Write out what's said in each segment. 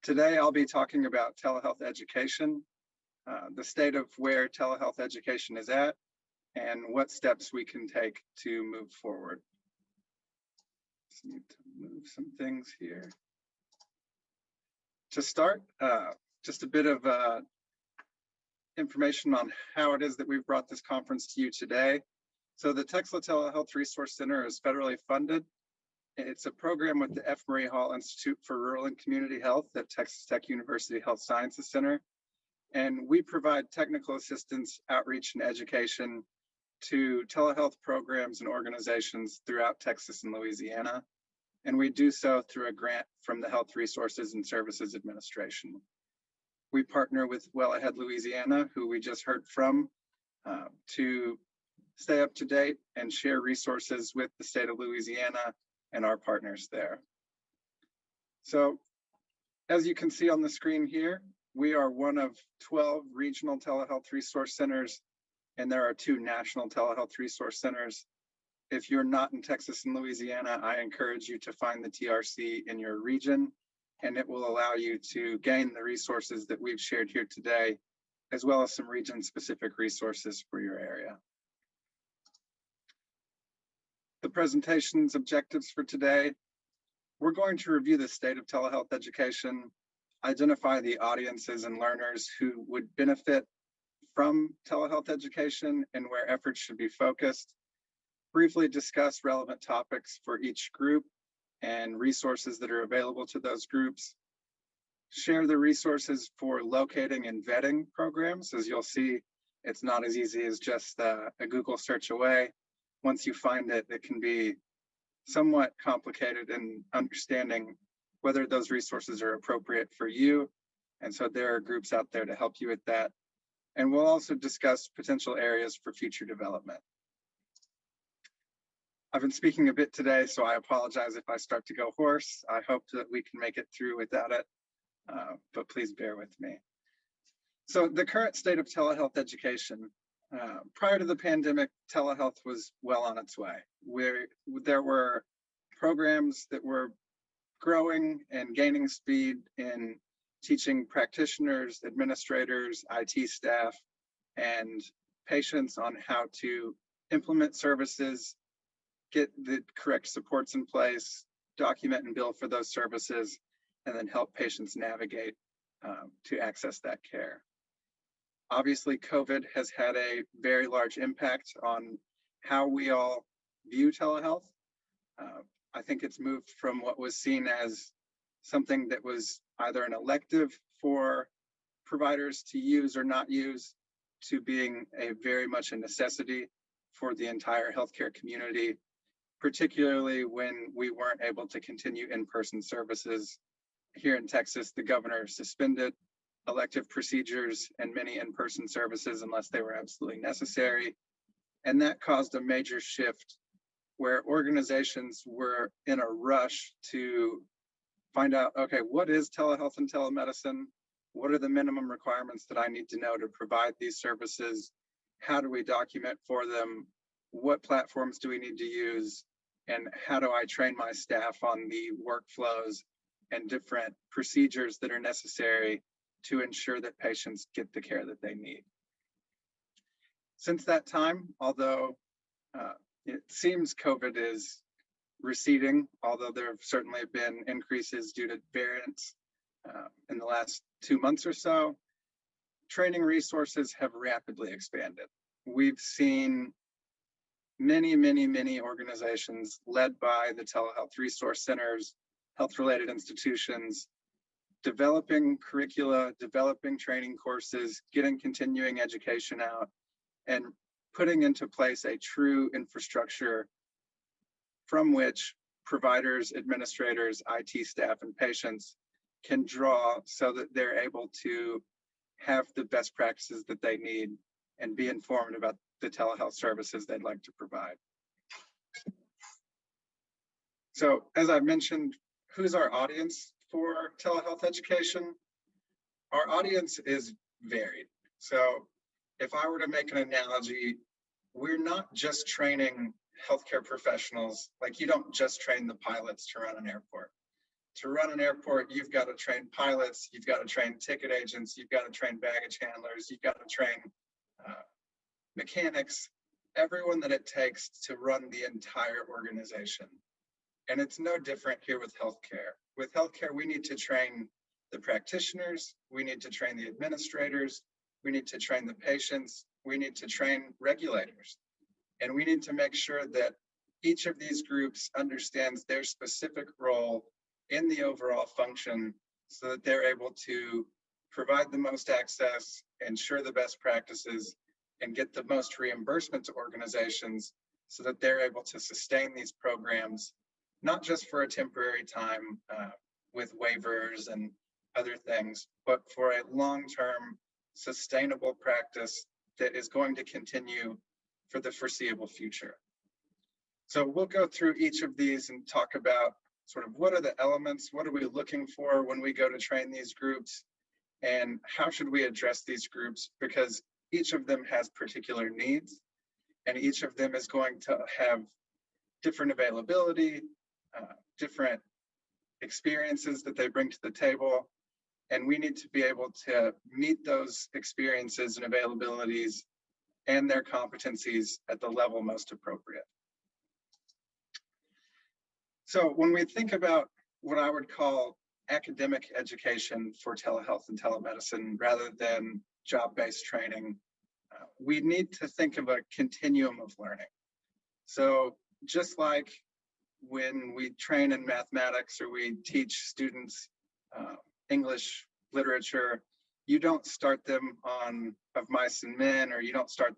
Today, I'll be talking about telehealth education, the state of where telehealth education is at, and what steps we can take to move forward. Just need to move some things here. To start, just a bit of information on how it is that we've brought this conference to you today. So the Texas Telehealth Resource Center is federally funded. It's a program with the F. Murray Hall Institute for Rural and Community Health at Texas Tech University Health Sciences Center. And we provide technical assistance, outreach, and education to telehealth programs and organizations throughout Texas and Louisiana. And we do so through a grant from the Health Resources and Services Administration. We partner with Well Ahead Louisiana, who we just heard from, to stay up to date and share resources with the state of Louisiana and our partners there. So as you can see on the screen here, we are one of 12 regional telehealth resource centers, and there are 2 national telehealth resource centers. If you're not in Texas and Louisiana, I encourage you to find the TRC in your region, and it will allow you to gain the resources that we've shared here today, as well as some region-specific resources for your area. The presentation's objectives for today: we're going to review the state of telehealth education, identify the audiences and learners who would benefit from telehealth education and where efforts should be focused, briefly discuss relevant topics for each group and resources that are available to those groups, share the resources for locating and vetting programs. As you'll see, it's not as easy as just a Google search away. Once you find it, it can be somewhat complicated in understanding whether those resources are appropriate for you. And so there are groups out there to help you with that. And we'll also discuss potential areas for future development. I've been speaking a bit today, so I apologize if I start to go hoarse. I hope that we can make it through without it, but please bear with me. So the current state of telehealth education. Prior to the pandemic, telehealth was well on its way. There were programs that were growing and gaining speed in teaching practitioners, administrators, IT staff, and patients on how to implement services, get the correct supports in place, document and bill for those services, and then help patients navigate to access that care. Obviously, COVID has had a very large impact on how we all view telehealth. I think it's moved from what was seen as something that was either an elective for providers to use or not use, to being very much a necessity for the entire healthcare community, particularly when we weren't able to continue in-person services. Here in Texas, the governor suspended elective procedures and many in-person services unless they were absolutely necessary. And that caused a major shift where organizations were in a rush to find out, okay, what is telehealth and telemedicine? What are the minimum requirements that I need to know to provide these services? How do we document for them? What platforms do we need to use? And how do I train my staff on the workflows and different procedures that are necessary to ensure that patients get the care that they need? Since that time, although it seems COVID is receding, although there have certainly been increases due to variants in the last 2 months or so, training resources have rapidly expanded. We've seen many organizations led by the telehealth resource centers, health-related institutions, developing curricula, developing training courses, getting continuing education out, and putting into place a true infrastructure from which providers, administrators, IT staff, and patients can draw so that they're able to have the best practices that they need and be informed about the telehealth services they'd like to provide. So as I mentioned, who's our audience for telehealth education? Our audience is varied. So if I were to make an analogy, we're not just training healthcare professionals. Like, you don't just train the pilots to run an airport. To run an airport, you've got to train pilots, you've got to train ticket agents, you've got to train baggage handlers, you've got to train mechanics, everyone that it takes to run the entire organization. And it's no different here with healthcare. With healthcare, we need to train the practitioners, we need to train the administrators, we need to train the patients, we need to train regulators. And we need to make sure that each of these groups understands their specific role in the overall function so that they're able to provide the most access, ensure the best practices, and get the most reimbursement to organizations so that they're able to sustain these programs, not just for a temporary time with waivers and other things, but for a long-term sustainable practice that is going to continue for the foreseeable future. So we'll go through each of these and talk about sort of what are the elements, what are we looking for when we go to train these groups, and how should we address these groups, because each of them has particular needs and each of them is going to have different availability, different experiences that they bring to the table. And we need to be able to meet those experiences and availabilities and their competencies at the level most appropriate. So when we think about what I would call academic education for telehealth and telemedicine rather than job-based training, we need to think of a continuum of learning. So just like when we train in mathematics or we teach students English literature, you don't start them on Of Mice and Men, or you don't start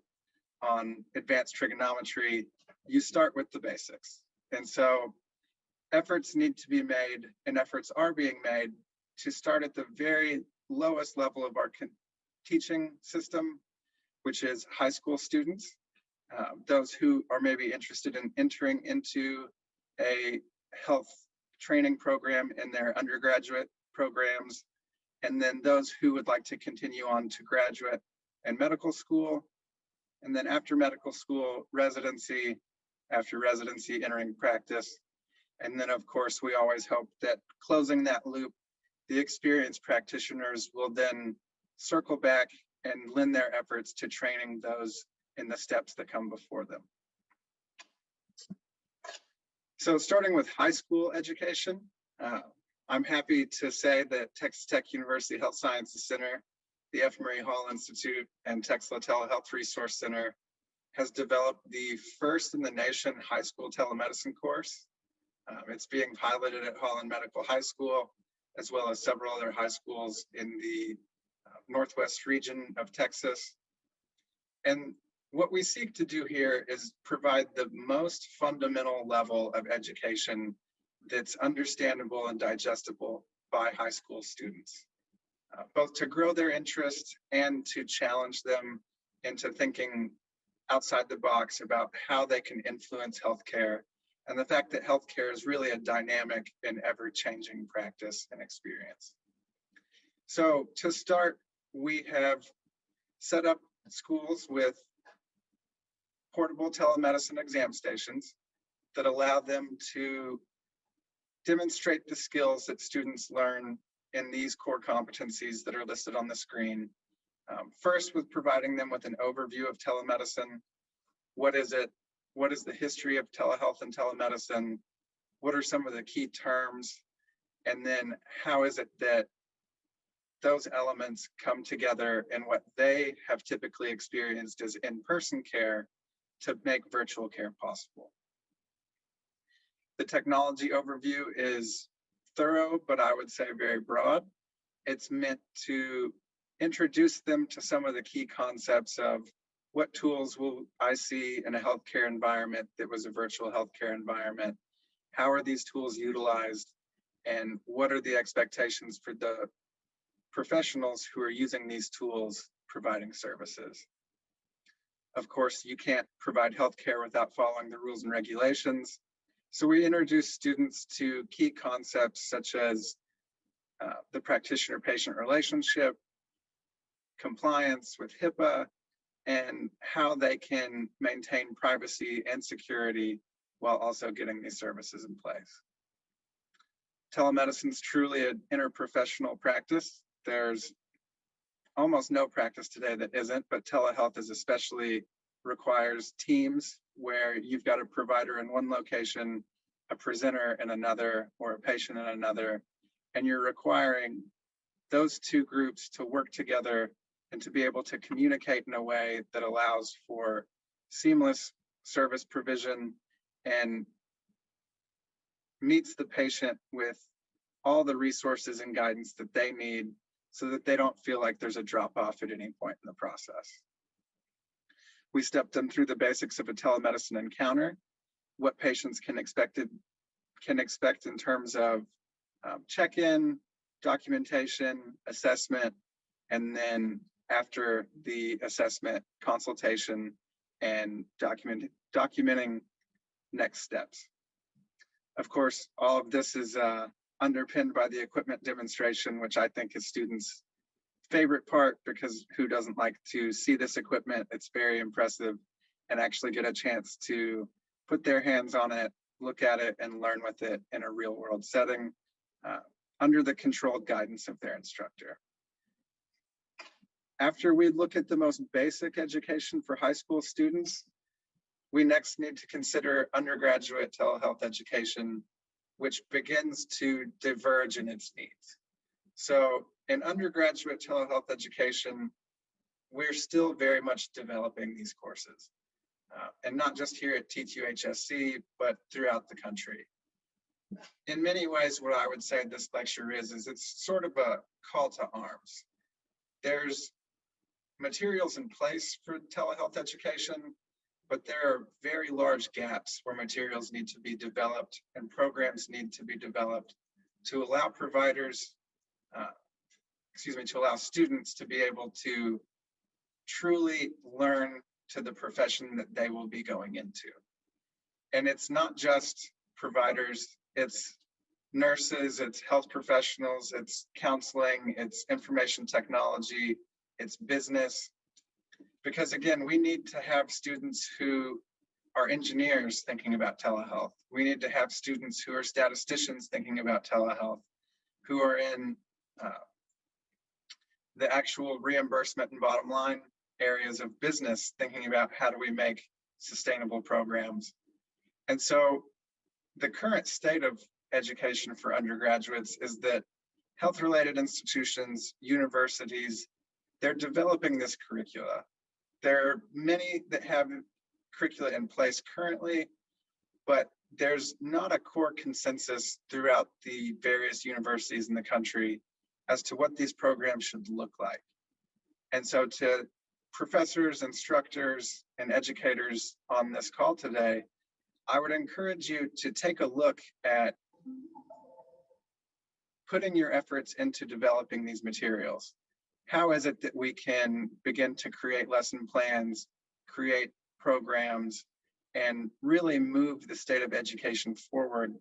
on advanced trigonometry. You start with the basics. And so efforts need to be made, and efforts are being made, to start at the very lowest level of our teaching system, which is high school students, those who are maybe interested in entering into a health training program in their undergraduate programs, and then those who would like to continue on to graduate and medical school, and then after medical school, residency, after residency, entering practice. And then, of course, we always hope that closing that loop, the experienced practitioners will then circle back and lend their efforts to training those in the steps that come before them. So starting with high school education, I'm happy to say that Texas Tech University Health Sciences Center, the F. Murray Hall Institute, and Texas Telehealth Resource Center has developed the first in the nation high school telemedicine course. It's being piloted at Holland Medical High School, as well as several other high schools in the Northwest region of Texas. And what we seek to do here is provide the most fundamental level of education that's understandable and digestible by high school students, both to grow their interest and to challenge them into thinking outside the box about how they can influence healthcare, and the fact that healthcare is really a dynamic and ever-changing practice and experience. So to start, we have set up schools with portable telemedicine exam stations that allow them to demonstrate the skills that students learn in these core competencies that are listed on the screen. First, with providing them with an overview of telemedicine. What is it? What is the history of telehealth and telemedicine? What are some of the key terms? And then how is it that those elements come together in what they have typically experienced as in-person care to make virtual care possible? The technology overview is thorough, but I would say very broad. It's meant to introduce them to some of the key concepts of what tools will I see in a healthcare environment that was a virtual healthcare environment? How are these tools utilized? And what are the expectations for the professionals who are using these tools providing services? Of course, you can't provide healthcare without following the rules and regulations. So we introduce students to key concepts such as the practitioner-patient relationship, compliance with HIPAA, and how they can maintain privacy and security while also getting these services in place. Telemedicine is truly an interprofessional practice. There's almost no practice today that isn't, but telehealth is especially requires teams where you've got a provider in one location, a presenter in another, or a patient in another, and you're requiring those two groups to work together and to be able to communicate in a way that allows for seamless service provision and meets the patient with all the resources and guidance that they need so that they don't feel like there's a drop off at any point in the process. We stepped them through the basics of a telemedicine encounter, what patients can expect in terms of check-in, documentation, assessment, and then after the assessment, consultation, and documenting next steps. Of course, all of this is underpinned by the equipment demonstration, which I think is students' favorite part, because who doesn't like to see this equipment? It's very impressive, and actually get a chance to put their hands on it, look at it, and learn with it in a real world setting under the controlled guidance of their instructor. After we look at the most basic education for high school students, we next need to consider undergraduate telehealth education, which begins to diverge in its needs. So in undergraduate telehealth education, we're still very much developing these courses, and not just here at T2HSC, but throughout the country. In many ways, what I would say this lecture is it's sort of a call to arms. There's materials in place for telehealth education, but there are very large gaps where materials need to be developed and programs need to be developed to allow providers, to allow students to be able to truly learn to the profession that they will be going into. And it's not just providers, it's nurses, it's health professionals, it's counseling, it's information technology, it's business. Because again, we need to have students who are engineers thinking about telehealth. We need to have students who are statisticians thinking about telehealth, who are in the actual reimbursement and bottom line areas of business, thinking about how do we make sustainable programs. And so the current state of education for undergraduates is that health-related institutions, universities, they're developing this curricula. There are many that have curricula in place currently, but there's not a core consensus throughout the various universities in the country as to what these programs should look like. And so to professors, instructors, and educators on this call today, I would encourage you to take a look at putting your efforts into developing these materials. How is it that we can begin to create lesson plans, create programs, and really move the state of education forward?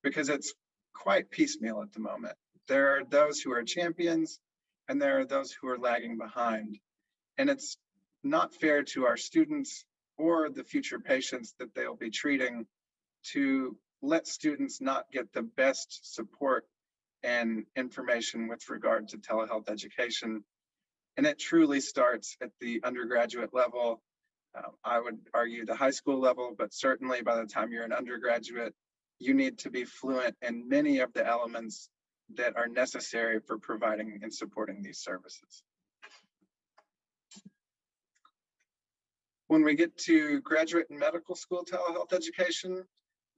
Because it's quite piecemeal at the moment. There are those who are champions, and there are those who are lagging behind. And it's not fair to our students or the future patients that they'll be treating to let students not get the best support and information with regard to telehealth education. And it truly starts at the undergraduate level. I would argue the high school level, but certainly by the time you're an undergraduate, you need to be fluent in many of the elements that are necessary for providing and supporting these services. When we get to graduate and medical school telehealth education,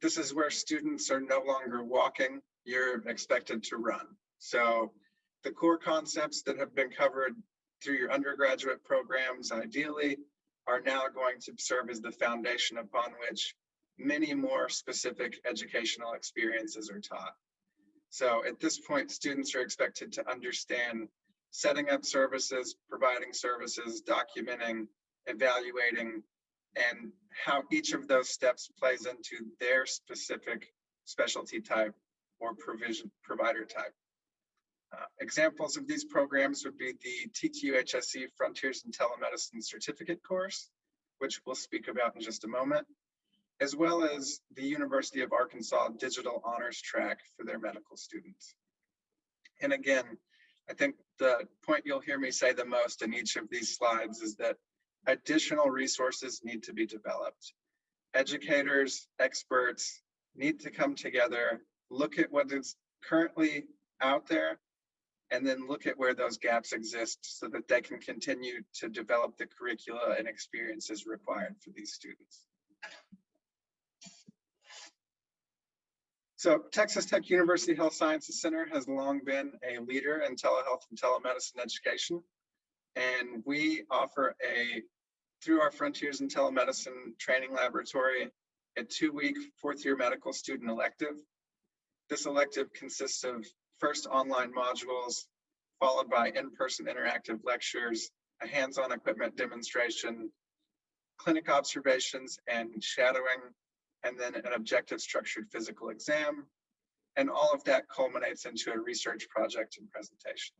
this is where students are no longer walking, you're expected to run. So the core concepts that have been covered through your undergraduate programs, ideally, are now going to serve as the foundation upon which many more specific educational experiences are taught. So at this point, students are expected to understand setting up services, providing services, documenting, evaluating, and how each of those steps plays into their specific specialty type or provider type. Examples of these programs would be the T2HSC Frontiers in Telemedicine Certificate course, which we'll speak about in just a moment. as well as the University of Arkansas Digital Honors Track for their medical students. And again, I think the point you'll hear me say the most in each of these slides is that additional resources need to be developed. Educators, experts need to come together, look at what is currently out there, and then look at where those gaps exist so that they can continue to develop the curricula and experiences required for these students. So Texas Tech University Health Sciences Center has long been a leader in telehealth and telemedicine education. And we offer through our Frontiers in Telemedicine training laboratory, a 2-week fourth-year medical student elective. This elective consists of first online modules, followed by in-person interactive lectures, a hands-on equipment demonstration, clinic observations and shadowing, and then an objective structured physical exam. And all of that culminates into a research project and presentation.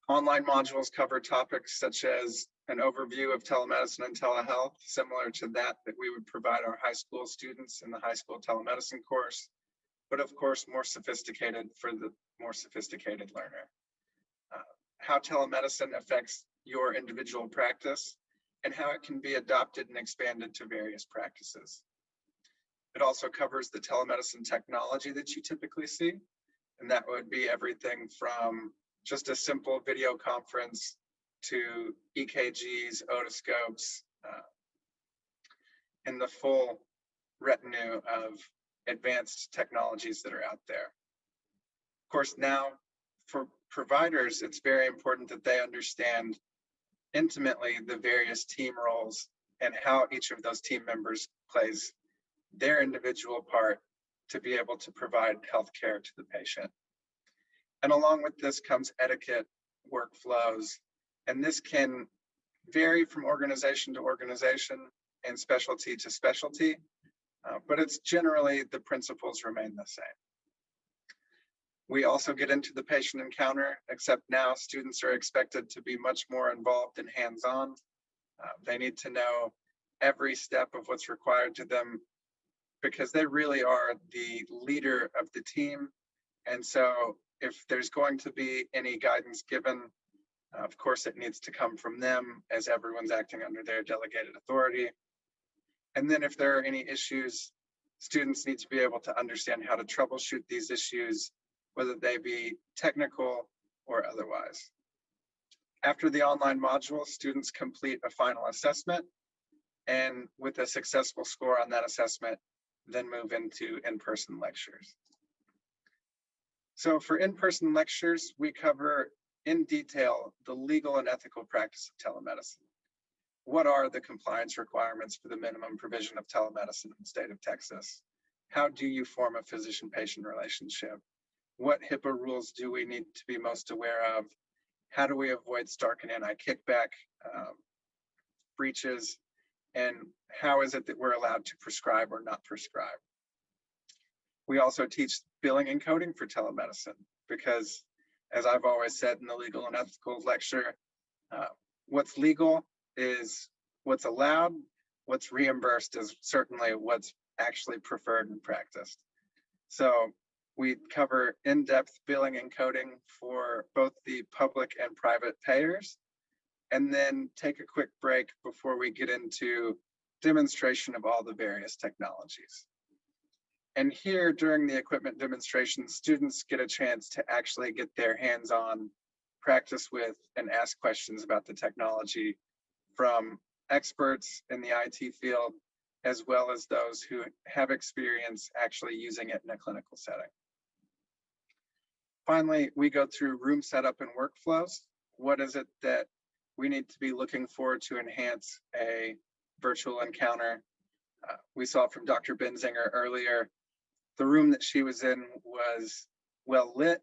Online modules cover topics such as an overview of telemedicine and telehealth, similar to that we would provide our high school students in the high school telemedicine course, but of course more sophisticated for the more sophisticated learner. How telemedicine affects your individual practice and how it can be adopted and expanded to various practices. It also covers the telemedicine technology that you typically see, and that would be everything from just a simple video conference to EKGs, otoscopes, and the full retinue of advanced technologies that are out there. Of course, now for providers, it's very important that they understand intimately the various team roles and how each of those team members plays their individual part to be able to provide healthcare to the patient. And along with this comes etiquette, workflows, and this can vary from organization to organization and specialty to specialty, but it's generally the principles remain the same. We also get into the patient encounter, except now students are expected to be much more involved and hands-on. They need to know every step of what's required to them because they really are the leader of the team. And so if there's going to be any guidance given, of course, it needs to come from them as everyone's acting under their delegated authority. And then if there are any issues, students need to be able to understand how to troubleshoot these issues, whether they be technical or otherwise. After the online module, students complete a final assessment, and with a successful score on that assessment, then move into in-person lectures. So for in-person lectures, we cover in detail the legal and ethical practice of telemedicine. What are the compliance requirements for the minimum provision of telemedicine in the state of Texas? How do you form a physician-patient relationship? What HIPAA rules do we need to be most aware of? How do we avoid Stark and anti-kickback breaches? And how is it that we're allowed to prescribe or not prescribe? We also teach billing and coding for telemedicine because, as I've always said in the legal and ethical lecture, what's legal is what's allowed, what's reimbursed is certainly what's actually preferred and practiced. So we cover in-depth billing and coding for both the public and private payers, and then take a quick break before we get into demonstration of all the various technologies. And here during the equipment demonstration, students get a chance to actually get their hands-on practice with and ask questions about the technology from experts in the IT field, as well as those who have experience actually using it in a clinical setting. Finally, we go through room setup and workflows. What is it that we need to be looking for to enhance a virtual encounter? We saw from Dr. Benzinger earlier, the room that she was in was well lit.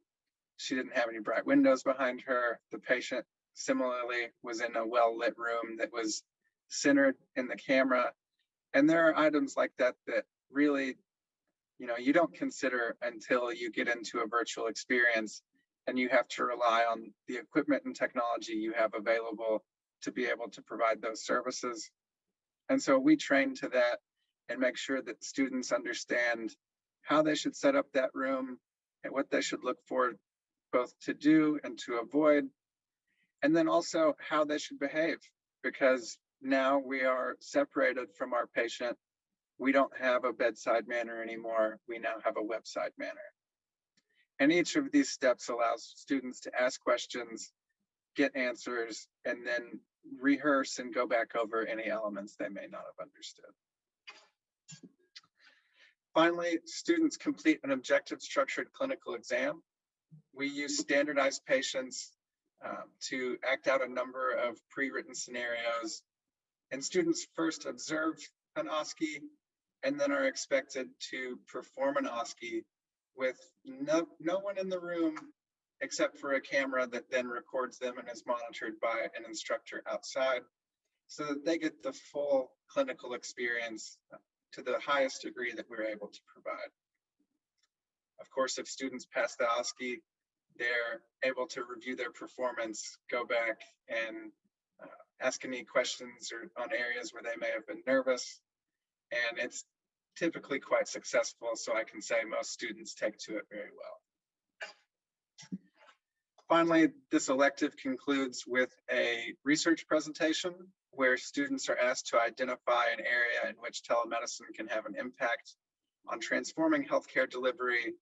She didn't have any bright windows behind her. The patient similarly was in a well lit room that was centered in the camera. And there are items like that that really, you don't consider until you get into a virtual experience and you have to rely on the equipment and technology you have available to be able to provide those services. And so we train to that and make sure that students understand how they should set up that room and what they should look for both to do and to avoid, and then also how they should behave, because now we are separated from our patient. We don't have a bedside manner anymore. We now have a website manner. And each of these steps allows students to ask questions, get answers, and then rehearse and go back over any elements they may not have understood. Finally, students complete an objective structured clinical exam. We use standardized patients to act out a number of pre-written scenarios, and students first observe an OSCE and then are expected to perform an OSCE with no one in the room except for a camera that then records them and is monitored by an instructor outside, so that they get the full clinical experience to the highest degree that we're able to provide. Of course, if students pass the OSCE, they're able to review their performance, go back and ask any questions or on areas where they may have been nervous. And it's typically quite successful, so I can say most students take to it very well. Finally, this elective concludes with a research presentation where students are asked to identify an area in which telemedicine can have an impact on transforming healthcare delivery,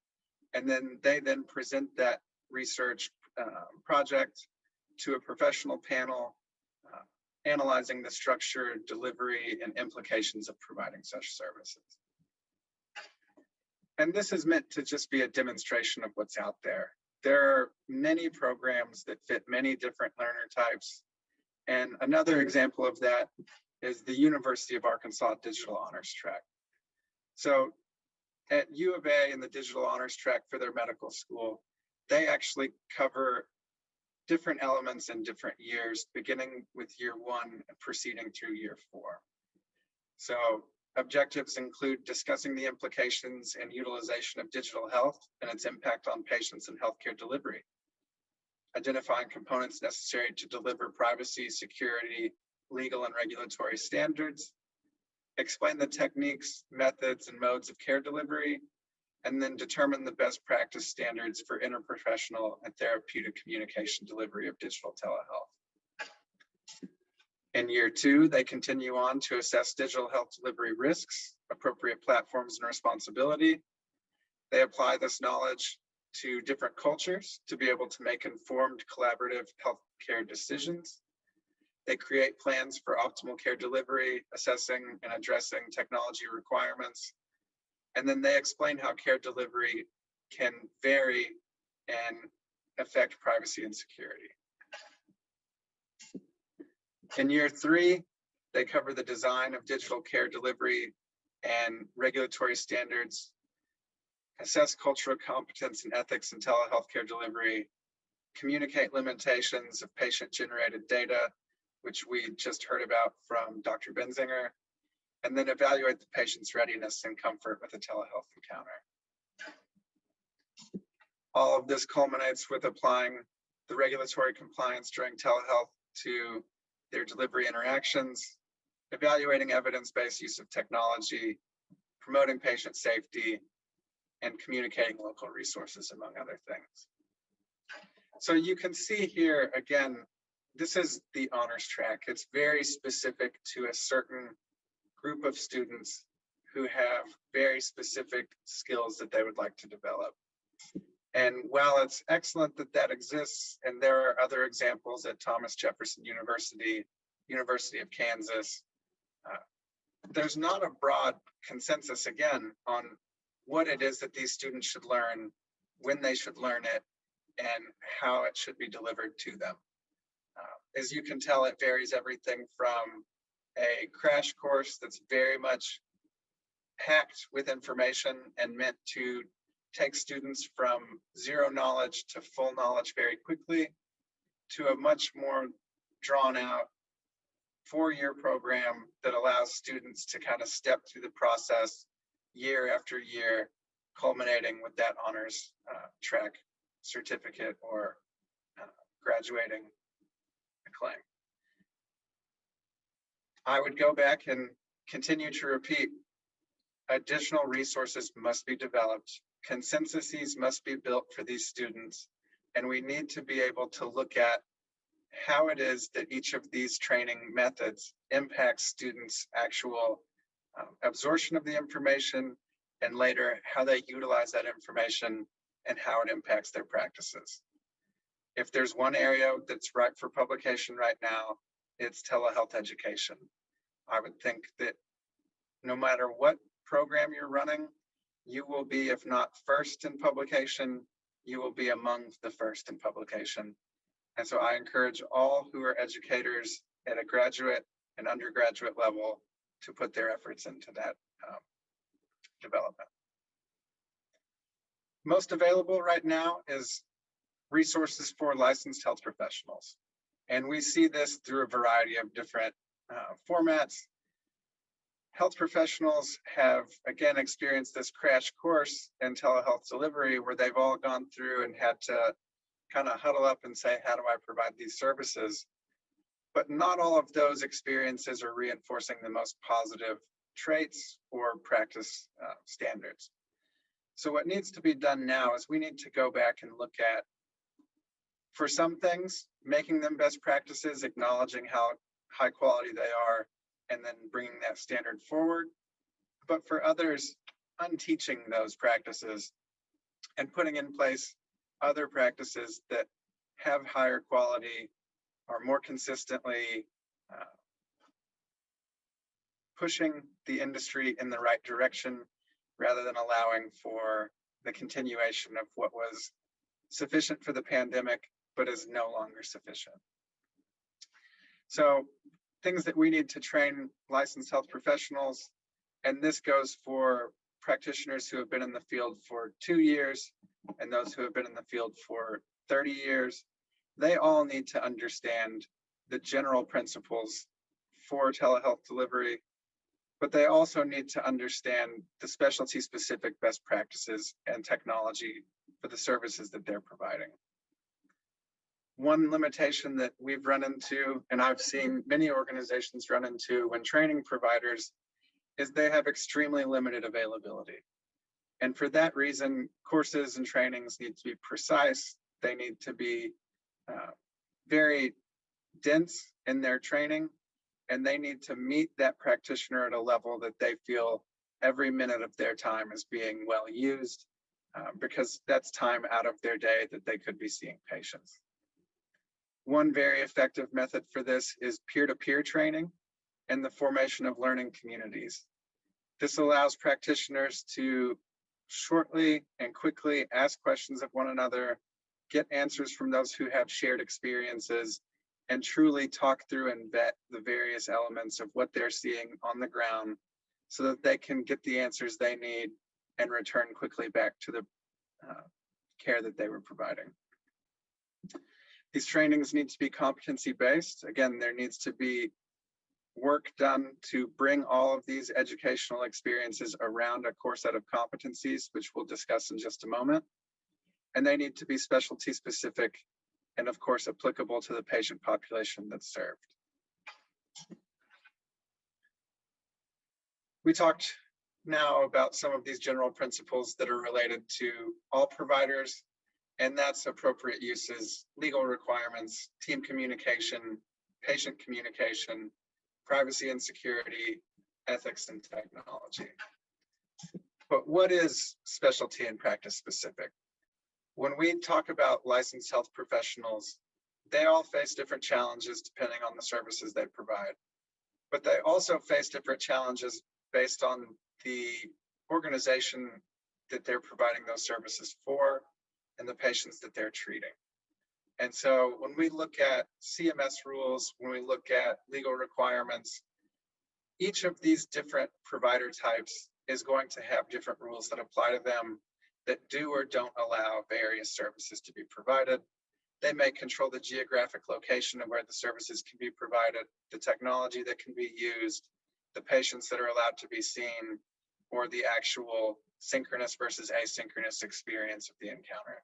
and then they present that research project to a professional panel analyzing the structure, delivery, and implications of providing such services. And this is meant to just be a demonstration of what's out there. There are many programs that fit many different learner types. And another example of that is the University of Arkansas Digital Honors Track. So at U of A in the Digital Honors Track for their medical school, they actually cover different elements in different years, beginning with year 1 and proceeding through year 4. So objectives include discussing the implications and utilization of digital health and its impact on patients and healthcare delivery, identifying components necessary to deliver privacy, security, legal and regulatory standards, explain the techniques, methods, and modes of care delivery, and then determine the best practice standards for interprofessional and therapeutic communication delivery of digital telehealth. In year 2, they continue on to assess digital health delivery risks, appropriate platforms and responsibility. They apply this knowledge to different cultures to be able to make informed collaborative healthcare decisions. They create plans for optimal care delivery, assessing and addressing technology requirements. And then they explain how care delivery can vary and affect privacy and security. In year 3, they cover the design of digital care delivery and regulatory standards, assess cultural competence and ethics in telehealth care delivery, communicate limitations of patient-generated data, which we just heard about from Dr. Benzinger, and then evaluate the patient's readiness and comfort with a telehealth encounter. All of this culminates with applying the regulatory compliance during telehealth to their delivery interactions, evaluating evidence-based use of technology, promoting patient safety, and communicating local resources, among other things. So you can see here, again, this is the honors track. It's very specific to a certain group of students who have very specific skills that they would like to develop. And while it's excellent that that exists, and there are other examples at Thomas Jefferson University, University of Kansas, there's not a broad consensus, again, on what it is that these students should learn, when they should learn it, and how it should be delivered to them. As you can tell, it varies everything from a crash course that's very much packed with information and meant to take students from zero knowledge to full knowledge very quickly, to a much more drawn out 4-year program that allows students to kind of step through the process year after year, culminating with that honors track certificate or graduating acclaim. I would go back and continue to repeat, additional resources must be developed, consensuses must be built for these students, and we need to be able to look at how it is that each of these training methods impacts students' actual absorption of the information, and later how they utilize that information and how it impacts their practices. If there's one area that's ripe for publication right now, it's telehealth education. I would think that no matter what program you're running, you will be, if not first in publication, you will be among the first in publication. And so I encourage all who are educators at a graduate and undergraduate level to put their efforts into that development. Most available right now is resources for licensed health professionals. And we see this through a variety of different formats. Health professionals have, again, experienced this crash course in telehealth delivery where they've all gone through and had to kind of huddle up and say, how do I provide these services? But not all of those experiences are reinforcing the most positive traits or practice standards. So what needs to be done now is we need to go back and look at, for some things, making them best practices, acknowledging how high quality they are, and then bringing that standard forward. But for others, unteaching those practices and putting in place other practices that have higher quality, are more consistently pushing the industry in the right direction, rather than allowing for the continuation of what was sufficient for the pandemic, but is no longer sufficient. So things that we need to train licensed health professionals, and this goes for practitioners who have been in the field for 2 years and those who have been in the field for 30 years, they all need to understand the general principles for telehealth delivery, but they also need to understand the specialty specific best practices and technology for the services that they're providing. One limitation that we've run into, and I've seen many organizations run into when training providers, is they have extremely limited availability. And for that reason, courses and trainings need to be precise. They need to be very dense in their training, and they need to meet that practitioner at a level that they feel every minute of their time is being well used, because that's time out of their day that they could be seeing patients. One very effective method for this is peer-to-peer training and the formation of learning communities. This allows practitioners to shortly and quickly ask questions of one another, get answers from those who have shared experiences, and truly talk through and vet the various elements of what they're seeing on the ground so that they can get the answers they need and return quickly back to the care that they were providing. These trainings need to be competency-based. Again, there needs to be work done to bring all of these educational experiences around a core set of competencies, which we'll discuss in just a moment. And they need to be specialty specific and of course applicable to the patient population that's served. We talked now about some of these general principles that are related to all providers, and that's appropriate uses, legal requirements, team communication, patient communication, privacy and security, ethics and technology. But what is specialty and practice specific? When we talk about licensed health professionals, they all face different challenges depending on the services they provide. But they also face different challenges based on the organization that they're providing those services for and the patients that they're treating. And so when we look at CMS rules, when we look at legal requirements, each of these different provider types is going to have different rules that apply to them that do or don't allow various services to be provided. They may control the geographic location of where the services can be provided, the technology that can be used, the patients that are allowed to be seen, or the actual synchronous versus asynchronous experience of the encounter.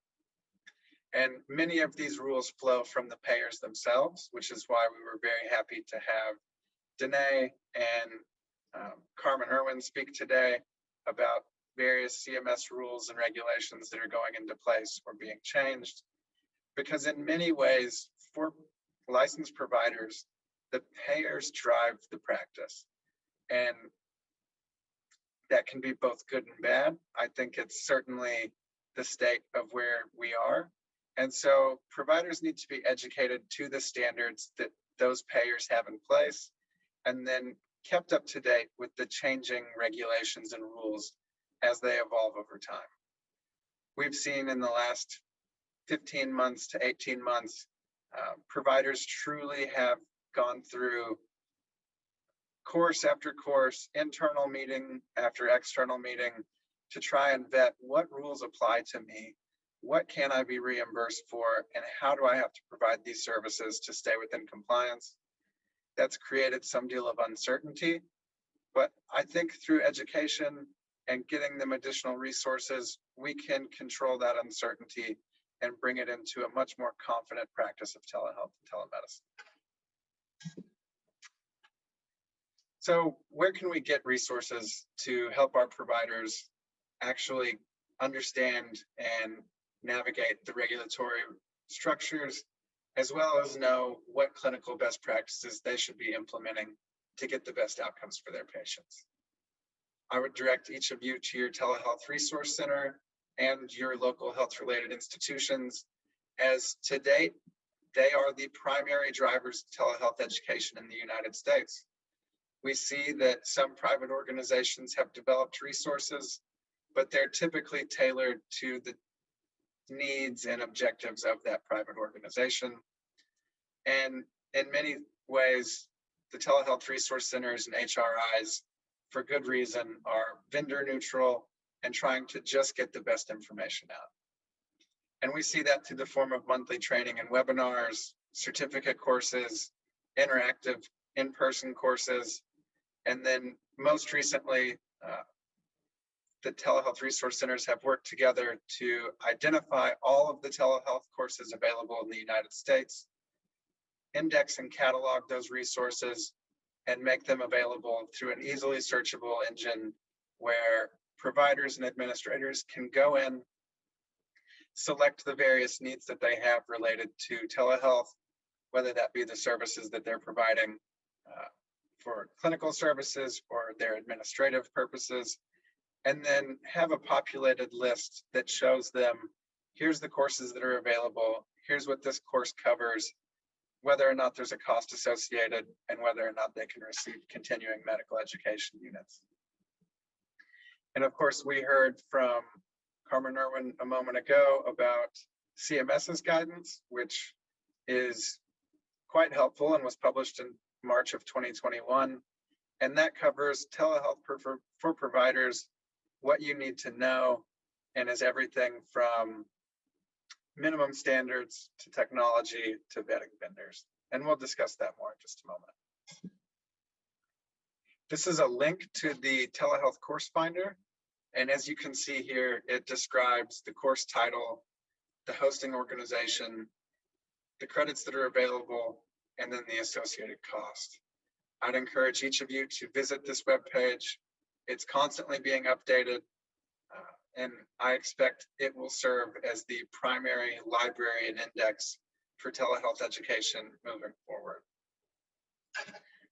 And many of these rules flow from the payers themselves, which is why we were very happy to have Danae and Carmen Irwin speak today about various CMS rules and regulations that are going into place or being changed. Because in many ways, for licensed providers, the payers drive the practice. And that can be both good and bad. I think it's certainly the state of where we are. And so providers need to be educated to the standards that those payers have in place, and then kept up to date with the changing regulations and rules as they evolve over time. We've seen in the last 15 months to 18 months, providers truly have gone through course after course, internal meeting after external meeting, to try and vet what rules apply to me, what can I be reimbursed for, and how do I have to provide these services to stay within compliance. That's created some deal of uncertainty, but I think through education and getting them additional resources, we can control that uncertainty and bring it into a much more confident practice of telehealth and telemedicine. So where can we get resources to help our providers actually understand and navigate the regulatory structures, as well as know what clinical best practices they should be implementing to get the best outcomes for their patients? I would direct each of you to your telehealth resource center and your local health-related institutions, as to date, they are the primary drivers of telehealth education in the United States. We see that some private organizations have developed resources, but they're typically tailored to the needs and objectives of that private organization. And in many ways, the telehealth resource centers and HRIs, for good reason, are vendor neutral and trying to just get the best information out. And we see that through the form of monthly training and webinars, certificate courses, interactive in-person courses, and then most recently, the telehealth resource centers have worked together to identify all of the telehealth courses available in the United States, index and catalog those resources, and make them available through an easily searchable engine where providers and administrators can go in, select the various needs that they have related to telehealth, whether that be the services that they're providing for clinical services or their administrative purposes, and then have a populated list that shows them, here's the courses that are available, here's what this course covers, whether or not there's a cost associated, and whether or not they can receive continuing medical education units. And of course, we heard from Carmen Irwin a moment ago about CMS's guidance, which is quite helpful and was published in March of 2021. And that covers telehealth for providers, what you need to know, and is everything from minimum standards to technology to vetting vendors. And we'll discuss that more in just a moment. This is a link to the telehealth course finder. And as you can see here, it describes the course title, the hosting organization, the credits that are available, and then the associated cost. I'd encourage each of you to visit this webpage. It's constantly being updated, and I expect it will serve as the primary library and index for telehealth education moving forward.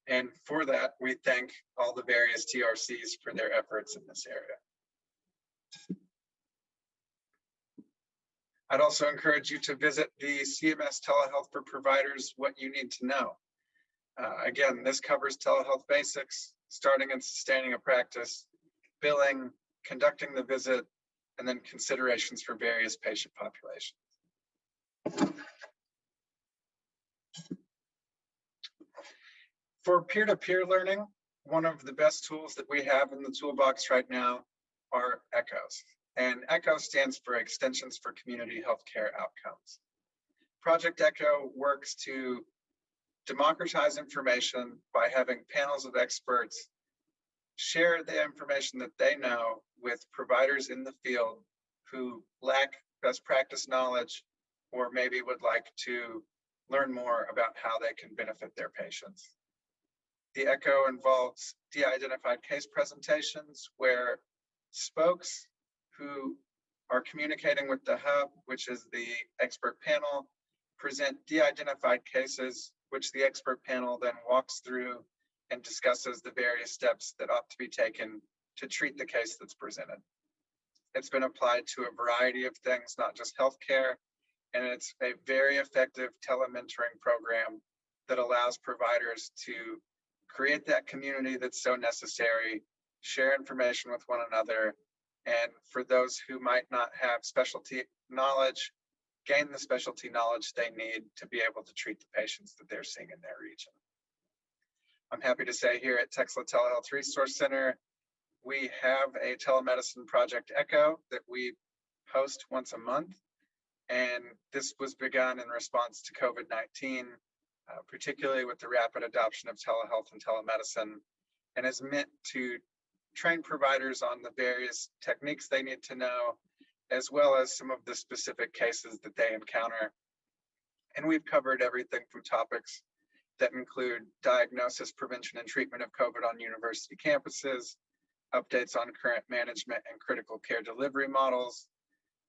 And for that, we thank all the various TRCs for their efforts in this area. I'd also encourage you to visit the CMS Telehealth for Providers, What You Need to Know. Again, this covers telehealth basics, starting and sustaining a practice, billing, conducting the visit, and then considerations for various patient populations. For peer-to-peer learning, one of the best tools that we have in the toolbox right now are ECHOs. And ECHO stands for Extensions for Community Healthcare Outcomes. Project ECHO works to democratize information by having panels of experts share the information that they know with providers in the field who lack best practice knowledge or maybe would like to learn more about how they can benefit their patients. The ECHO involves de-identified case presentations where spokes who are communicating with the hub, which is the expert panel, present de-identified cases, which the expert panel then walks through and discusses the various steps that ought to be taken to treat the case that's presented. It's been applied to a variety of things, not just healthcare, and it's a very effective telementoring program that allows providers to create that community that's so necessary, share information with one another, and for those who might not have specialty knowledge, gain the specialty knowledge they need to be able to treat the patients that they're seeing in their region. I'm happy to say here at Texla Telehealth Resource Center, we have a telemedicine project ECHO that we host once a month. And this was begun in response to COVID-19, particularly with the rapid adoption of telehealth and telemedicine, and is meant to train providers on the various techniques they need to know, as well as some of the specific cases that they encounter. And we've covered everything from topics that include diagnosis, prevention, and treatment of COVID on university campuses, updates on current management and critical care delivery models,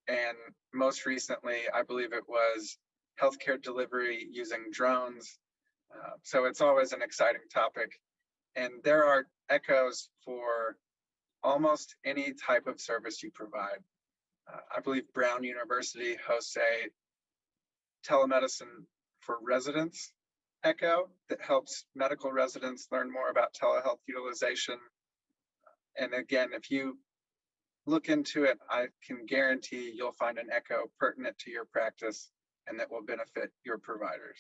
and most recently, I believe it was healthcare delivery using drones. So it's always an exciting topic. And there are echoes for almost any type of service you provide. I believe Brown University hosts a telemedicine for residents echo that helps medical residents learn more about telehealth utilization. And again, if you look into it, I can guarantee you'll find an echo pertinent to your practice and that will benefit your providers.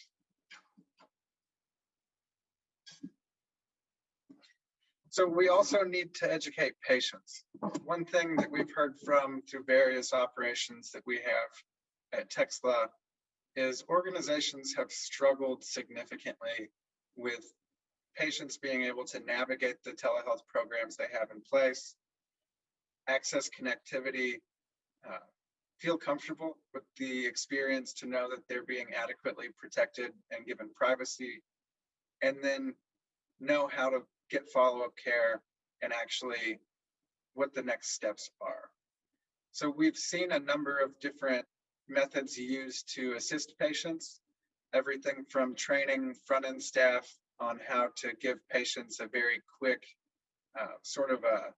So we also need to educate patients. One thing that we've heard from through various operations that we have at Texla is organizations have struggled significantly with patients being able to navigate the telehealth programs they have in place, access connectivity, feel comfortable with the experience to know that they're being adequately protected and given privacy, and then know how to get follow-up care and actually what the next steps are. So we've seen a number of different methods used to assist patients, everything from training front-end staff on how to give patients a very quick sort of a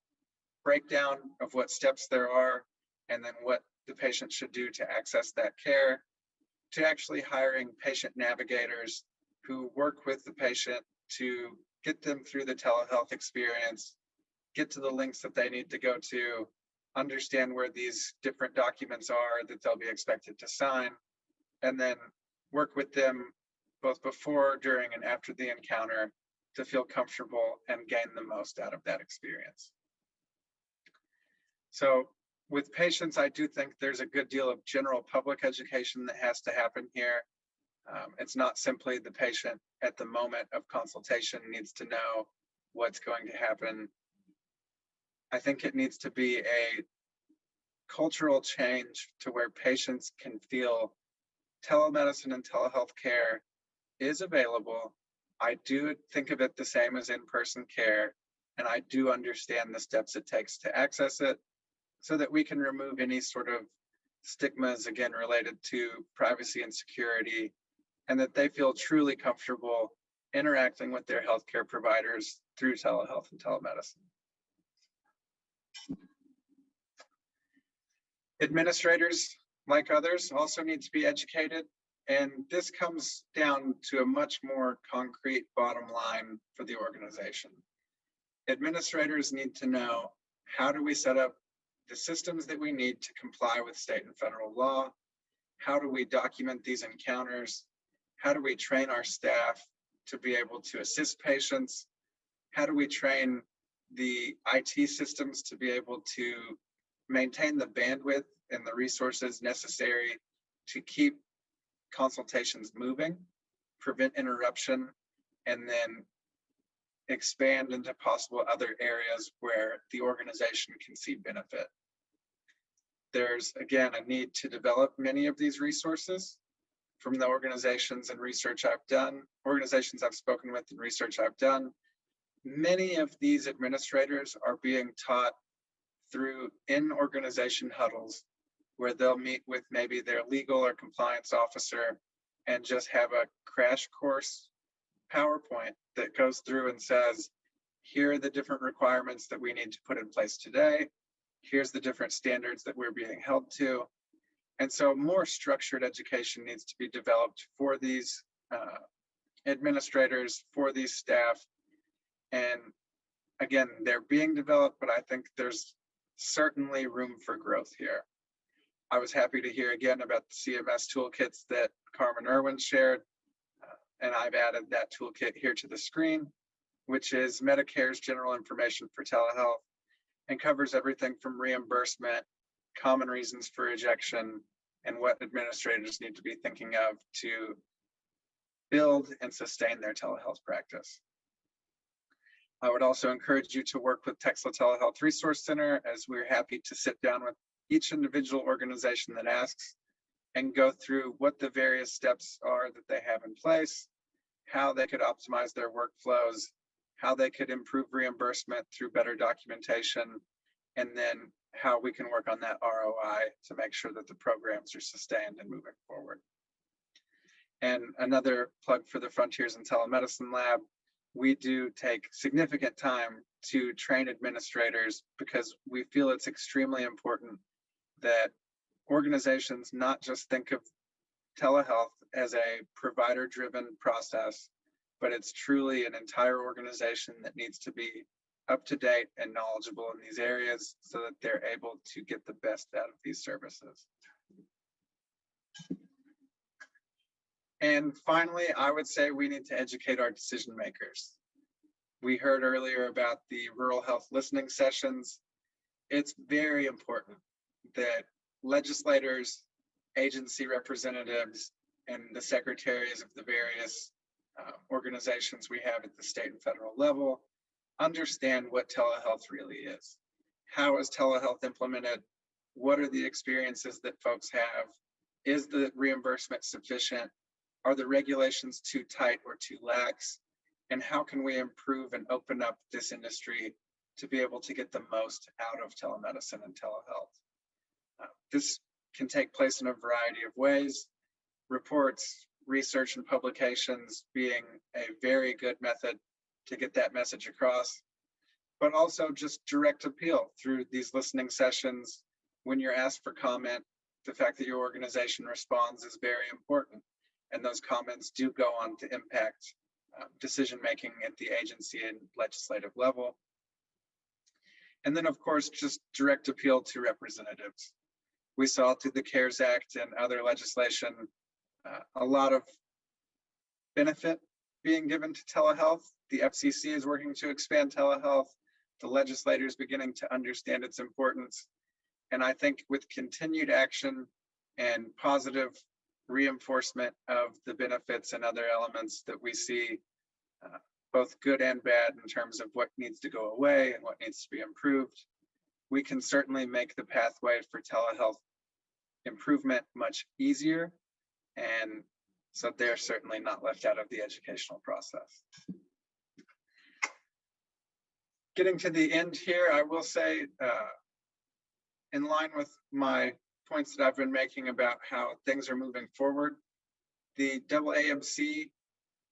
breakdown of what steps there are and then what the patient should do to access that care, to actually hiring patient navigators who work with the patient to get them through the telehealth experience, get to the links that they need to go to, understand where these different documents are that they'll be expected to sign, and then work with them both before, during, and after the encounter to feel comfortable and gain the most out of that experience. So with patients, I do think there's a good deal of general public education that has to happen here. It's not simply the patient at the moment of consultation needs to know what's going to happen. I think it needs to be a cultural change to where patients can feel telemedicine and telehealth care is available. I do think of it the same as in-person care, and I do understand the steps it takes to access it so that we can remove any sort of stigmas, again, related to privacy and security, and that they feel truly comfortable interacting with their healthcare providers through telehealth and telemedicine. Administrators, like others, also need to be educated, and this comes down to a much more concrete bottom line for the organization. Administrators need to know, how do we set up the systems that we need to comply with state and federal law? How do we document these encounters? How do we train our staff to be able to assist patients? How do we train the IT systems to be able to maintain the bandwidth and the resources necessary to keep consultations moving, prevent interruption, and then expand into possible other areas where the organization can see benefit? There's, again, a need to develop many of these resources from the organizations and research I've done, organizations I've spoken with and research I've done. Many of these administrators are being taught through in-organization huddles where they'll meet with maybe their legal or compliance officer and just have a crash course PowerPoint that goes through and says, here are the different requirements that we need to put in place today. Here's the different standards that we're being held to. And so more structured education needs to be developed for these administrators, for these staff. And again, they're being developed, but I think there's certainly room for growth here. I was happy to hear again about the CMS toolkits that Carmen Irwin shared, and I've added that toolkit here to the screen, which is Medicare's general information for telehealth and covers everything from reimbursement, common reasons for rejection, and what administrators need to be thinking of to build and sustain their telehealth practice. I would also encourage you to work with Texas Telehealth Resource Center, as we're happy to sit down with each individual organization that asks and go through what the various steps are that they have in place, how they could optimize their workflows, how they could improve reimbursement through better documentation, and then how we can work on that ROI to make sure that the programs are sustained and moving forward. And another plug for the Frontiers in Telemedicine Lab, we do take significant time to train administrators because we feel it's extremely important that organizations not just think of telehealth as a provider-driven process, but it's truly an entire organization that needs to be up to date and knowledgeable in these areas so that they're able to get the best out of these services. And finally, I would say we need to educate our decision makers. We heard earlier about the rural health listening sessions. It's very important that legislators, agency representatives, and the secretaries of the various organizations we have at the state and federal level understand what telehealth really is. How is telehealth implemented? What are the experiences that folks have? Is the reimbursement sufficient? Are the regulations too tight or too lax? And how can we improve and open up this industry to be able to get the most out of telemedicine and telehealth? This can take place in a variety of ways. Reports, research, and publications being a very good method to get that message across, but also just direct appeal through these listening sessions. When you're asked for comment, the fact that your organization responds is very important. And those comments do go on to impact decision-making at the agency and legislative level. And then, of course, just direct appeal to representatives. We saw through the CARES Act and other legislation, a lot of benefit being given to telehealth. The FCC is working to expand telehealth. The legislators beginning to understand its importance. And I think with continued action and positive reinforcement of the benefits and other elements that we see, both good and bad in terms of what needs to go away and what needs to be improved, we can certainly make the pathway for telehealth improvement much easier. And so they're certainly not left out of the educational process. Getting to the end here, I will say, in line with my points that I've been making about how things are moving forward, the AAMC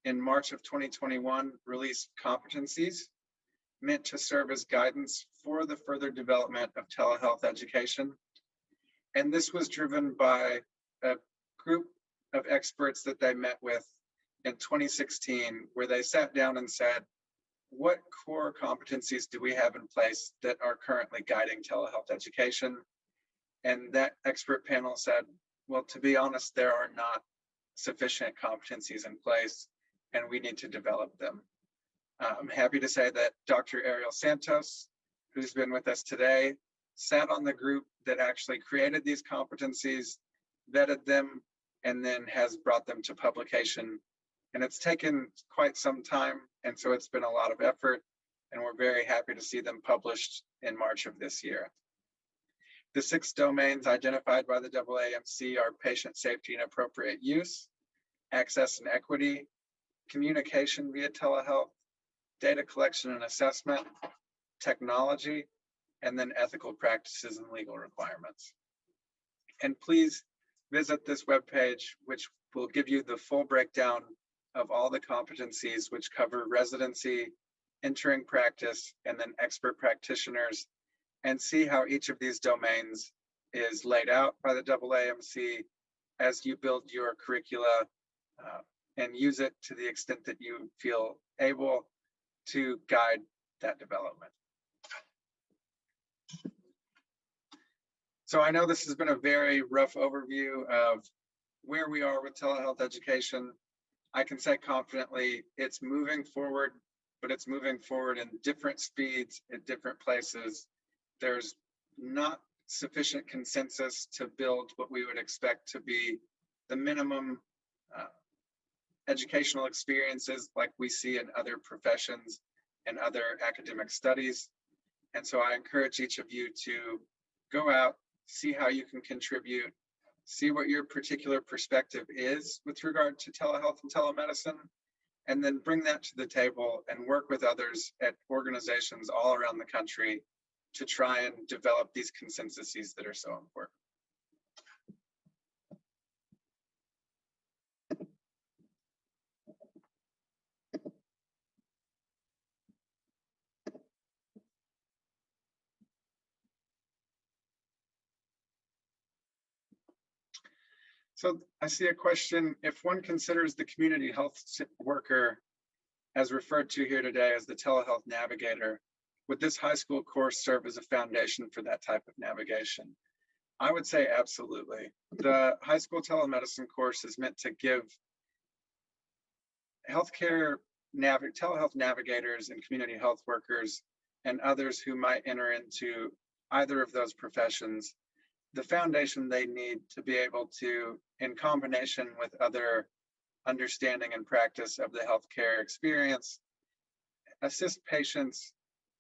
in March of 2021 released competencies meant to serve as guidance for the further development of telehealth education. And this was driven by a group of experts that they met with in 2016, where they sat down and said, what core competencies do we have in place that are currently guiding telehealth education? And that expert panel said, well, to be honest, there are not sufficient competencies in place, and we need to develop them. I'm happy to say that Dr. Ariel Santos, who's been with us today, sat on the group that actually created these competencies, vetted them, and then has brought them to publication. And it's taken quite some time, and so it's been a lot of effort, and we're very happy to see them published in March of this year. The 6 domains identified by the AAMC are patient safety and appropriate use, access and equity, communication via telehealth, data collection and assessment, technology, and then ethical practices and legal requirements. And please visit this webpage, which will give you the full breakdown of all the competencies which cover residency, entering practice, and then expert practitioners, and see how each of these domains is laid out by the AAMC as you build your curricula and use it to the extent that you feel able to guide that development. So I know this has been a very rough overview of where we are with telehealth education. I can say confidently it's moving forward, but it's moving forward in different speeds at different places. There's not sufficient consensus to build what we would expect to be the minimum educational experiences like we see in other professions and other academic studies. And so I encourage each of you to go out, see how you can contribute, see what your particular perspective is with regard to telehealth and telemedicine, and then bring that to the table and work with others at organizations all around the country to try and develop these consensuses that are so important. So I see a question: if one considers the community health worker as referred to here today as the telehealth navigator, would this high school course serve as a foundation for that type of navigation? I would say absolutely. The high school telemedicine course is meant to give telehealth navigators and community health workers and others who might enter into either of those professions the foundation they need to be able to, in combination with other understanding and practice of the healthcare experience, assist patients,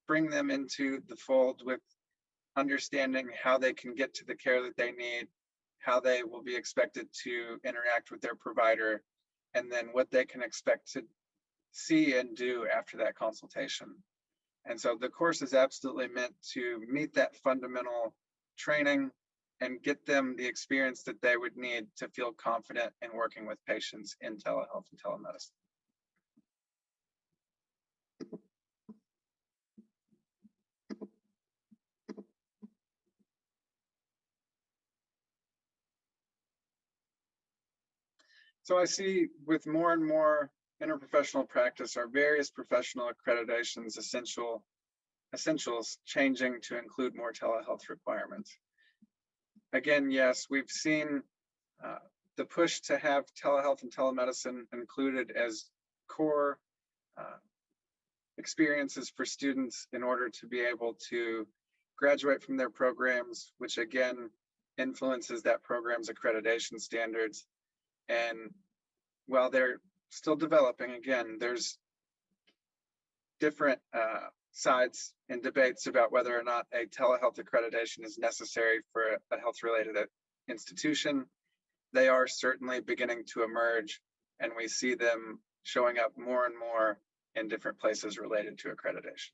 bring them into the fold with understanding how they can get to the care that they need, how they will be expected to interact with their provider, and then what they can expect to see and do after that consultation. And so the course is absolutely meant to meet that fundamental training and get them the experience that they would need to feel confident in working with patients in telehealth and telemedicine. So I see with more and more interprofessional practice, our various professional accreditations essentials changing to include more telehealth requirements. Again, yes, we've seen the push to have telehealth and telemedicine included as core experiences for students in order to be able to graduate from their programs, which again influences that program's accreditation standards. And while they're still developing, again, there's different sides and debates about whether or not a telehealth accreditation is necessary for a health-related institution. They are certainly beginning to emerge, and we see them showing up more and more in different places related to accreditation.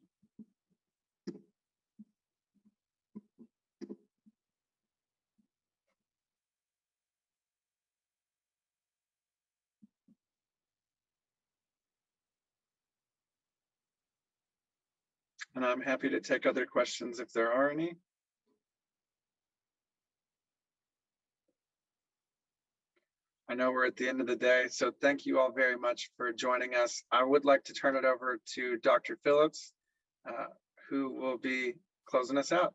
And I'm happy to take other questions if there are any. I know we're at the end of the day, so thank you all very much for joining us. I would like to turn it over to Dr. Phillips, who will be closing us out.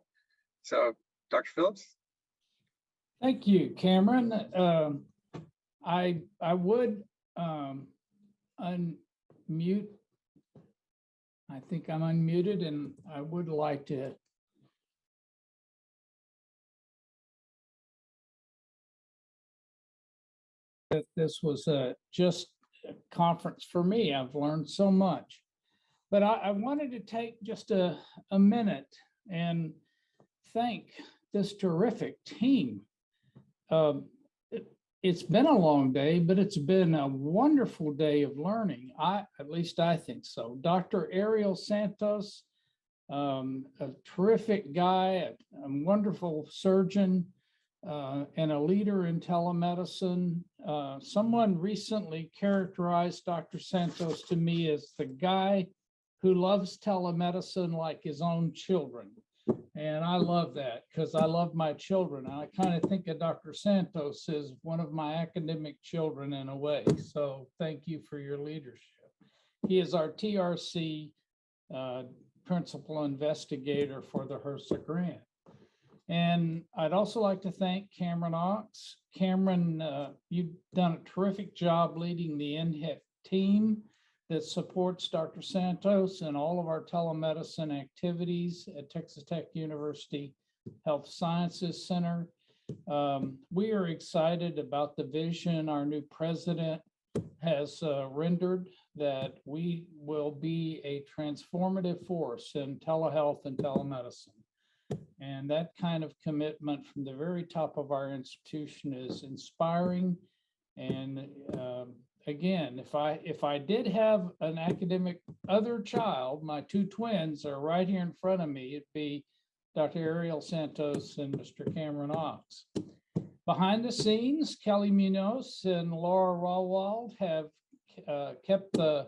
So, Dr. Phillips. Thank you, Cameron. I would unmute. I think I'm unmuted, and I would like to that this was just a conference for me. I've learned so much, but I wanted to take just a minute and thank this terrific team. it's been a long day, but it's been a wonderful day of learning. At least I think so. Dr. Ariel Santos, a terrific guy, a wonderful surgeon, and a leader in telemedicine. Someone recently characterized Dr. Santos to me as the guy who loves telemedicine like his own children. And I love that because I love my children. I kind of think of Dr. Santos as one of my academic children in a way. So thank you for your leadership. He is our TRC principal investigator for the HRSA grant. And I'd also like to thank Cameron Ox. Cameron, you've done a terrific job leading the NHEC team that supports Dr. Santos and all of our telemedicine activities at Texas Tech University Health Sciences Center. We are excited about the vision our new president has rendered, that we will be a transformative force in telehealth and telemedicine. And that kind of commitment from the very top of our institution is inspiring. And again, if I did have an academic other child, my two twins are right here in front of me, it'd be Dr. Ariel Santos and Mr. Cameron Ox. Behind the scenes, Kelly Munoz and Laura Rawald have kept the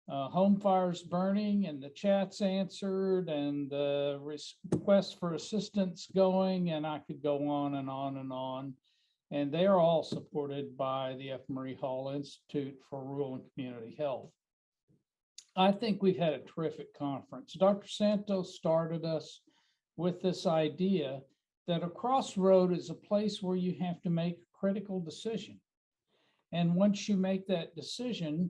home fires burning and the chats answered and the requests for assistance going, and I could go on and on and on. And they are all supported by the F. Murray Hall Institute for Rural and Community Health. I think we've had a terrific conference. Dr. Santos started us with this idea that a crossroad is a place where you have to make a critical decision. And once you make that decision,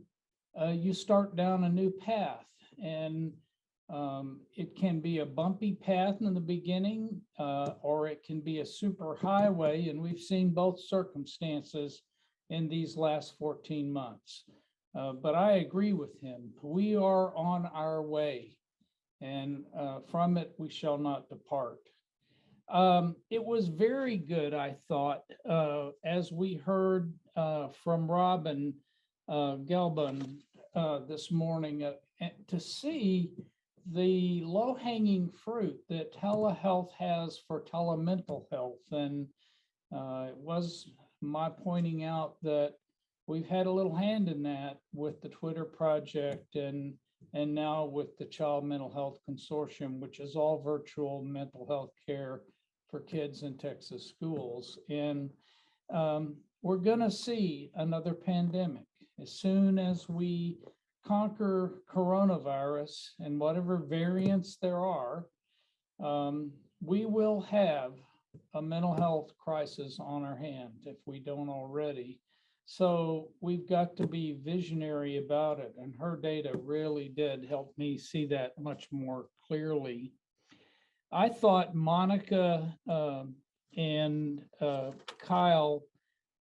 you start down a new path. And it can be a bumpy path in the beginning, or it can be a super highway. And we've seen both circumstances in these last 14 months. But I agree with him. We are on our way, and from it we shall not depart. It was very good, I thought, as we heard from Robin Gelban this morning, to see the low-hanging fruit that telehealth has for telemental health. And it was my pointing out that we've had a little hand in that with the Twitter project and now with the Child Mental Health Consortium, which is all virtual mental health care for kids in Texas schools. And we're going to see another pandemic. As soon as we conquer coronavirus and whatever variants there are, we will have a mental health crisis on our hands if we don't already. So we've got to be visionary about it. And her data really did help me see that much more clearly. I thought Monica and Kyle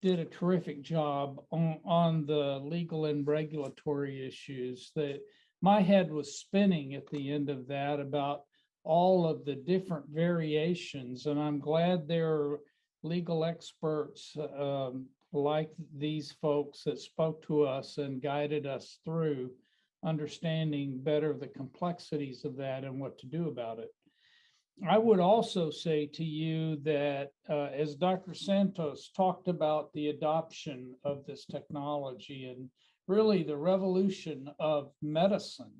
did a terrific job on the legal and regulatory issues. That my head was spinning at the end of that about all of the different variations. And I'm glad there are legal experts like these folks that spoke to us and guided us through understanding better the complexities of that and what to do about it. I would also say to you that as Dr. Santos talked about the adoption of this technology and really the revolution of medicine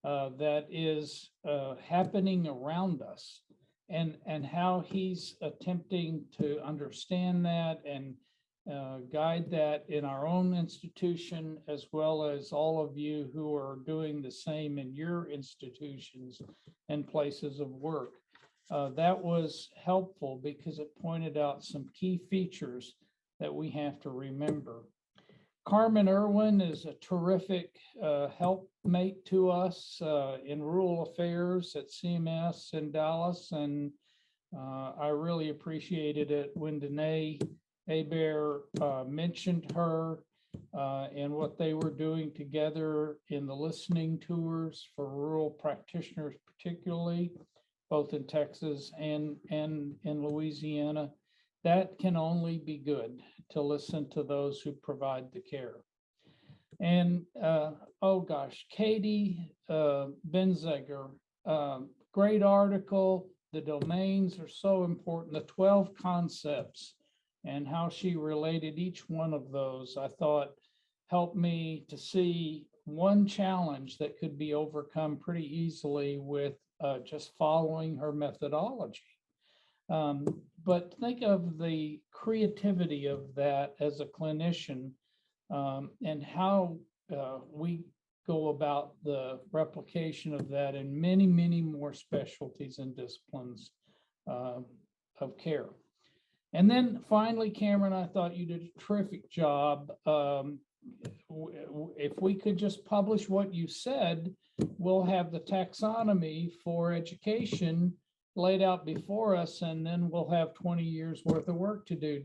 that is happening around us, and how he's attempting to understand that and guide that in our own institution, as well as all of you who are doing the same in your institutions and places of work. That was helpful because it pointed out some key features that we have to remember. Carmen Irwin is a terrific helpmate to us in rural affairs at CMS in Dallas, and I really appreciated it when Danae Hebert mentioned her and what they were doing together in the listening tours for rural practitioners, particularly both in Texas and in Louisiana. that can only be good, to listen to those who provide the care. And oh gosh, Katie Benzeger, great article. The domains are so important. The 12 concepts and how she related each one of those, I thought helped me to see one challenge that could be overcome pretty easily with just following her methodology. But think of the creativity of that as a clinician, and how we go about the replication of that in many, many more specialties and disciplines of care. And then finally, Cameron, I thought you did a terrific job. If we could just publish what you said, we'll have the taxonomy for education laid out before us, and then we'll have 20 years worth of work to do.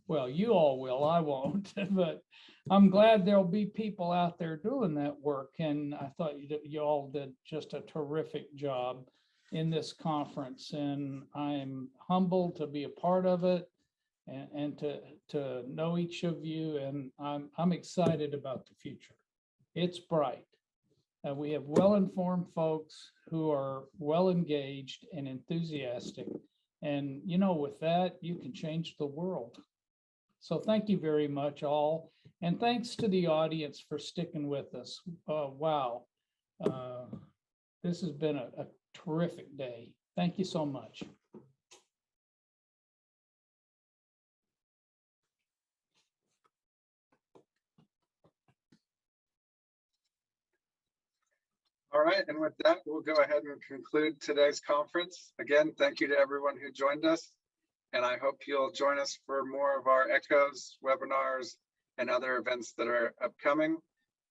Well, you all will, I won't, but I'm glad there'll be people out there doing that work. And I thought you all did just a terrific job in this conference, and I'm humbled to be a part of it and to know each of you. And I'm excited about the future. It's bright. We have well-informed folks who are well-engaged and enthusiastic. And, you know, with that, you can change the world. So thank you very much, all. And thanks to the audience for sticking with us. Wow. This has been a terrific day. Thank you so much. All right, and with that, we'll go ahead and conclude today's conference. Again, thank you to everyone who joined us, and I hope you'll join us for more of our echoes, webinars, and other events that are upcoming.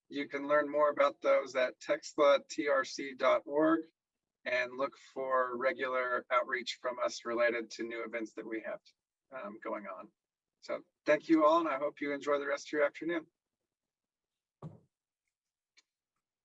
You can learn more about those at texlatrc.org and look for regular outreach from us related to new events that we have going on. So thank you all, and I hope you enjoy the rest of your afternoon.